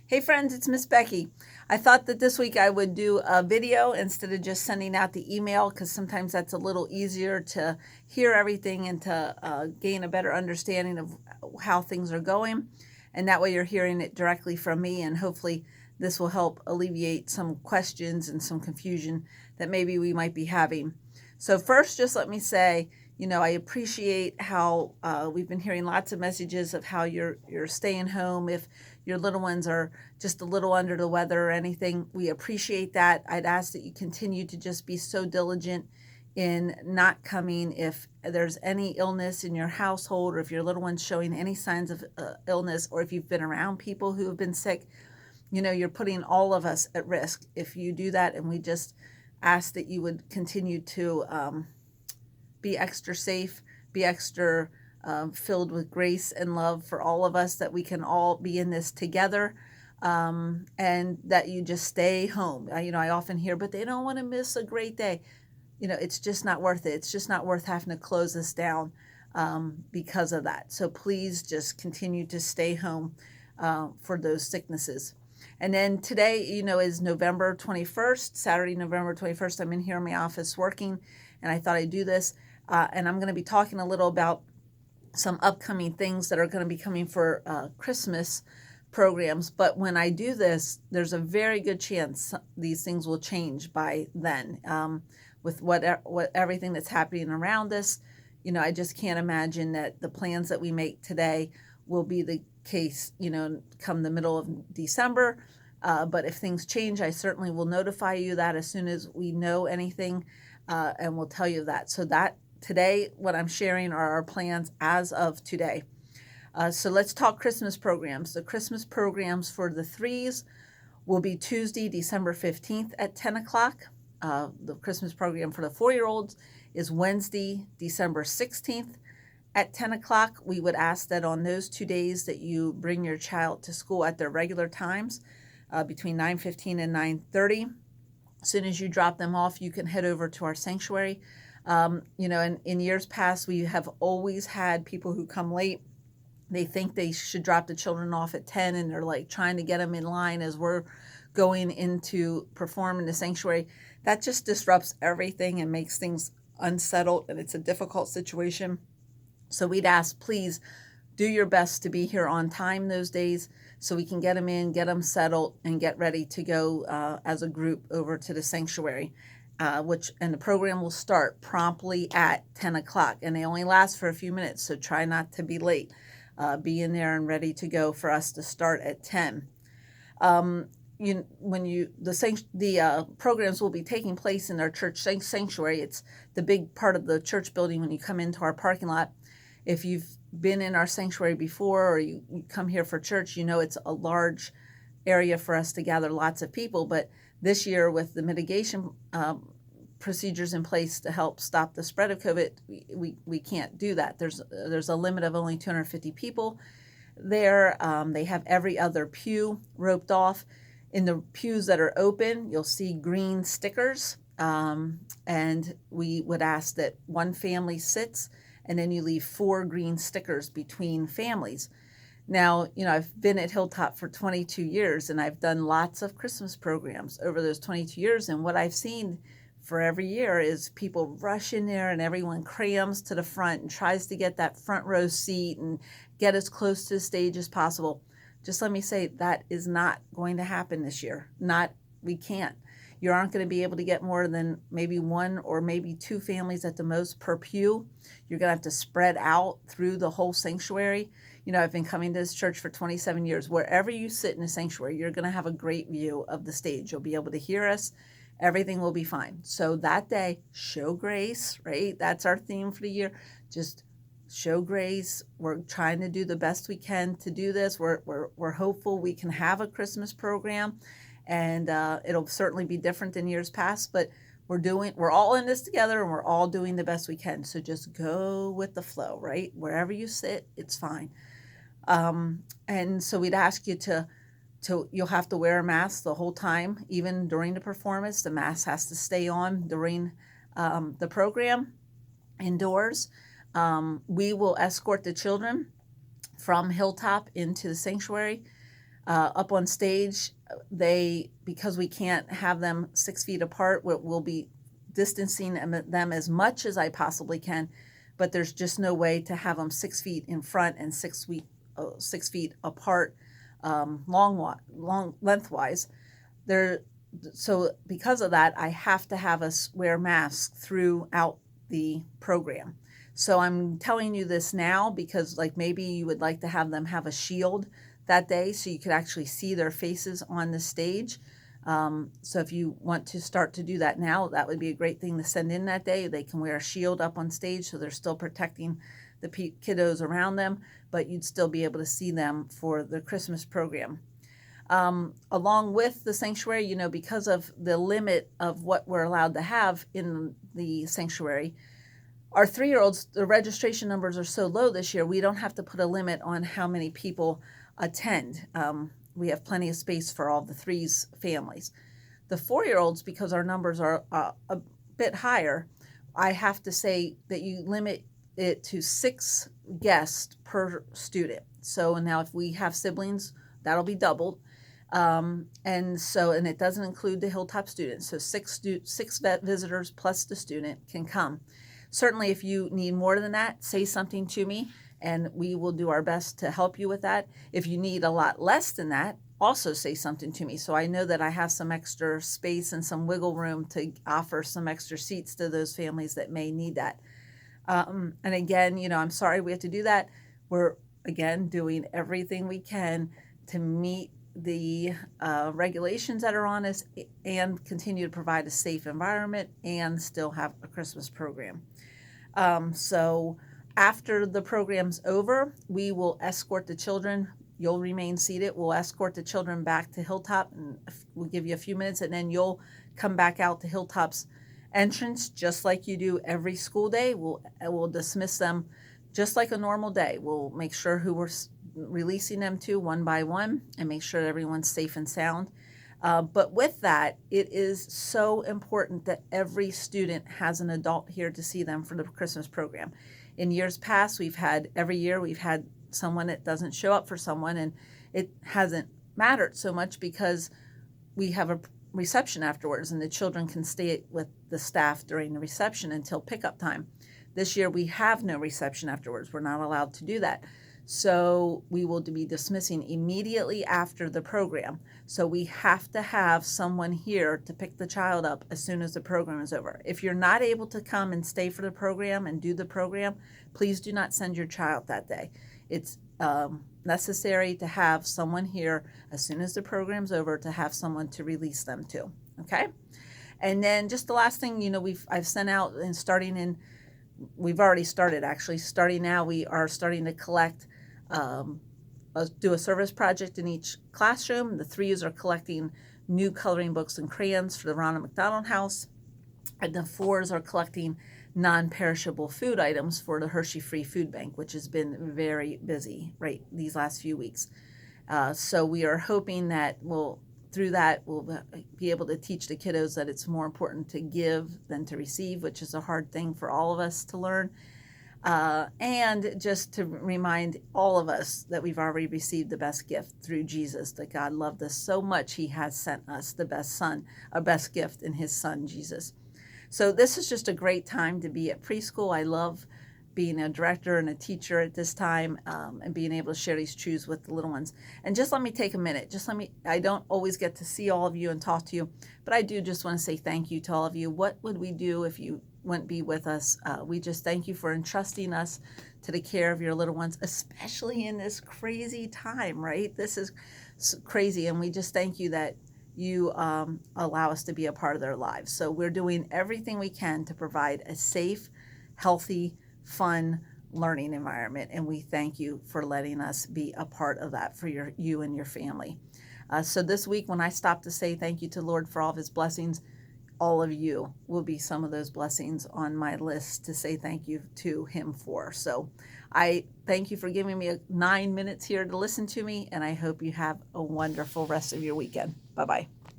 Hey friends, it's Miss Becky. I thought that this week I would do a video instead of just sending out the email because sometimes that's a little easier to hear everything and to gain a better understanding of how things are going. And that way you're hearing it directly from me, and hopefully this will help alleviate some questions and some confusion that maybe we might be having. So first, just let me say, I appreciate how we've been hearing lots of messages of how you're staying home if your little ones are just a little under the weather or anything. We appreciate that. I'd ask that you continue to just be so diligent in not coming if there's any illness in your household, or if your little one's showing any signs of illness, or if you've been around people who have been sick. You're putting all of us at risk if you do that, and we just ask that you would continue to be extra safe, be extra filled with grace and love for all of us, that we can all be in this together, and that you just stay home. I often hear, but they don't want to miss a great day. It's just not worth it. It's just not worth having to close this down because of that. So please just continue to stay home for those sicknesses. And then today, is November 21st, Saturday, November 21st. I'm in here in my office working, and I thought I'd do this. And I'm going to be talking a little about some upcoming things that are going to be coming for Christmas programs. But when I do this, there's a very good chance these things will change by then. With what everything that's happening around us, I just can't imagine that the plans that we make today will be the case, come the middle of December. But if things change, I certainly will notify you that as soon as we know anything, and we'll tell you that. So that today, what I'm sharing are our plans as of today. So let's talk Christmas programs. The Christmas programs for the threes will be Tuesday, December 15th at 10 o'clock. The Christmas program for the 4-year-olds is Wednesday, December 16th at 10 o'clock. We would ask that on those 2 days that you bring your child to school at their regular times, between 9:15 and 9:30. As soon as you drop them off, you can head over to our sanctuary. And in years past, we have always had people who come late. They think they should drop the children off at 10, and they're like trying to get them in line as we're going into perform in the sanctuary. That just disrupts everything and makes things unsettled, and it's a difficult situation. So we'd ask, please do your best to be here on time those days so we can get them in, get them settled, and get ready to go as a group over to the sanctuary. And the program will start promptly at 10 o'clock, and they only last for a few minutes, so try not to be late. Be in there and ready to go for us to start at 10. The programs will be taking place in our church sanctuary. It's the big part of the church building when you come into our parking lot. If you've been in our sanctuary before, or you come here for church, it's a large area for us to gather lots of people. But this year, with the mitigation procedures in place to help stop the spread of COVID, we can't do that. There's a limit of only 250 people there. They have every other pew roped off. In the pews that are open, you'll see green stickers, and we would ask that one family sits, and then you leave 4 green stickers between families. Now, I've been at Hilltop for 22 years, and I've done lots of Christmas programs over those 22 years, and what I've seen for every year is people rush in there, and everyone crams to the front and tries to get that front row seat and get as close to the stage as possible. Just let me say, that is not going to happen this year. We can't. You aren't going to be able to get more than maybe 1 or maybe 2 families at the most per pew. You're going to have to spread out through the whole sanctuary. I've been coming to this church for 27 years. Wherever you sit in the sanctuary, you're going to have a great view of the stage. You'll be able to hear us. Everything will be fine. So that day, show grace, right? That's our theme for the year. Just show grace. We're trying to do the best we can to do this. We're hopeful we can have a Christmas program, and it'll certainly be different than years past, but we're all in this together, and we're all doing the best we can. So just go with the flow, right? Wherever you sit, it's fine. And so we'd ask you you'll have to wear a mask the whole time, even during the performance. The mask has to stay on during the program indoors. We will escort the children from Hilltop into the sanctuary. Up on stage, because we can't have them 6 feet apart, we'll be distancing them as much as I possibly can, but there's just no way to have them 6 feet in front and 6 feet apart, long lengthwise. So because of that, I have to have us wear masks throughout the program. So I'm telling you this now because, like, maybe you would like to have them have a shield that day so you could actually see their faces on the stage. So if you want to start to do that now, that would be a great thing to send in that day. They can wear a shield up on stage so they're still protecting the kiddos around them, but you'd still be able to see them for the Christmas program. Along with the sanctuary, because of the limit of what we're allowed to have in the sanctuary, our 3-year-olds, the registration numbers are so low this year, we don't have to put a limit on how many people attend. We have plenty of space for all the 3's families. The 4-year-olds, because our numbers are a bit higher, I have to say that you limit it to 6 guests per student. So now if we have siblings, that'll be doubled. And it doesn't include the Hilltop students. So 6 visitors plus the student can come. Certainly, if you need more than that, say something to me, and we will do our best to help you with that. If you need a lot less than that, also say something to me. So I know that I have some extra space and some wiggle room to offer some extra seats to those families that may need that. And again, I'm sorry we have to do that. We're, again, doing everything we can to meet the regulations that are on us and continue to provide a safe environment and still have a Christmas program. So after the program's over, we will escort the children. You'll remain seated. We'll escort the children back to Hilltop, and we'll give you a few minutes, and then you'll come back out to Hilltop's entrance just like you do every school day. We'll dismiss them just like a normal day. We'll make sure who we're releasing them to one by one and make sure everyone's safe and sound. But with that, it is so important that every student has an adult here to see them for the Christmas program. In years past, every year we've had someone that doesn't show up for someone, and it hasn't mattered so much because we have a reception afterwards and the children can stay with the staff during the reception until pickup time. This year we have no reception afterwards. We're not allowed to do that. So we will be dismissing immediately after the program. So we have to have someone here to pick the child up as soon as the program is over. If you're not able to come and stay for the program and do the program, please do not send your child that day. It's necessary to have someone here as soon as the program's over to have someone to release them to, okay? And then just the last thing, I've sent out and we've already started actually. Starting now, we are starting to collect, do a service project in each classroom. The 3s are collecting new coloring books and crayons for the Ronald McDonald House, and the 4s are collecting non-perishable food items for the Hershey Free Food Bank, which has been very busy right these last few weeks. So we are hoping that through that, we'll be able to teach the kiddos that it's more important to give than to receive, which is a hard thing for all of us to learn. And just to remind all of us that we've already received the best gift through Jesus, that God loved us so much, he has sent us the best gift in his son, Jesus. So this is just a great time to be at preschool. I love being a director and a teacher at this time, and being able to share these truths with the little ones. And just let me take a minute. I don't always get to see all of you and talk to you, but I do just want to say thank you to all of you. What would we do if you wouldn't be with us? We just thank you for entrusting us to the care of your little ones, especially in this crazy time, right? This is crazy, and we just thank you that you allow us to be a part of their lives. So we're doing everything we can to provide a safe, healthy, fun learning environment, and we thank you for letting us be a part of that for you and your family. So this week, when I stop to say thank you to the Lord for all of his blessings, all of you will be some of those blessings on my list to say thank you to him for. So I thank you for giving me 9 minutes here to listen to me, and I hope you have a wonderful rest of your weekend. Bye-bye.